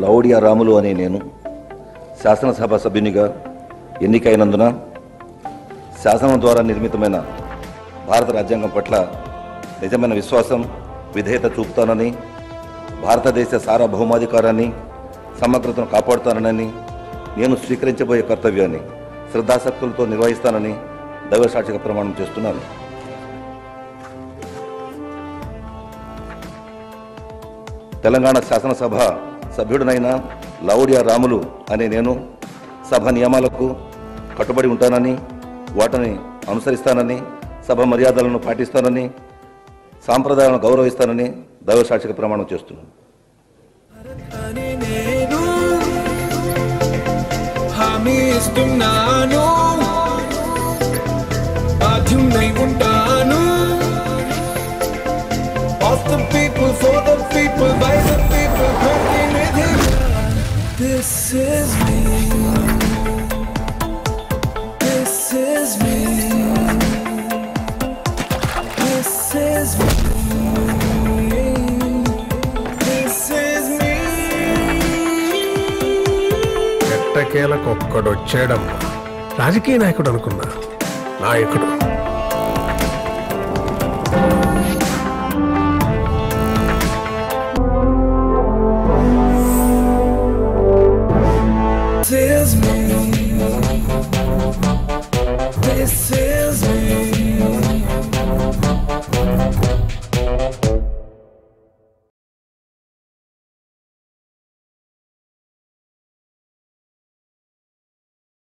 లౌడియా రాములు అనే నేను శాసనసభ సభ్యునిగా ఎన్నికైనందున శాసనం ద్వారా నిర్మితమైన భారత రాజ్యాంగం పట్ల నిజమైన విశ్వాసం, విధేయత చూపుతానని, భారతదేశ సార్వభౌమాధికారాన్ని, సమగ్రతను కాపాడుతానని, నేను స్వీకరించబోయే కర్తవ్యాన్ని శ్రద్ధాశక్తులతో నిర్వహిస్తానని దైవసాక్షిగా ప్రమాణం చేస్తున్నాను. తెలంగాణ శాసనసభ సభ్యుడినైన లౌడియా రాములు అనే నేను సభ నియమాలకు కట్టుబడి ఉంటానని, వాటిని అనుసరిస్తానని, సభ మర్యాదలను పాటిస్తానని, సాంప్రదాయాలను గౌరవిస్తానని దైవసాక్షిగా ప్రమాణం చేస్తున్నాను. Of the people, for the people, by the people, working with him. This is me. This is me. This is me. This is me. ఎట్టకేలకు ఒక్కడొచ్చాడమ్మా. రాజకీయ నాయకుడు అనుకున్నా, నాయకుడు.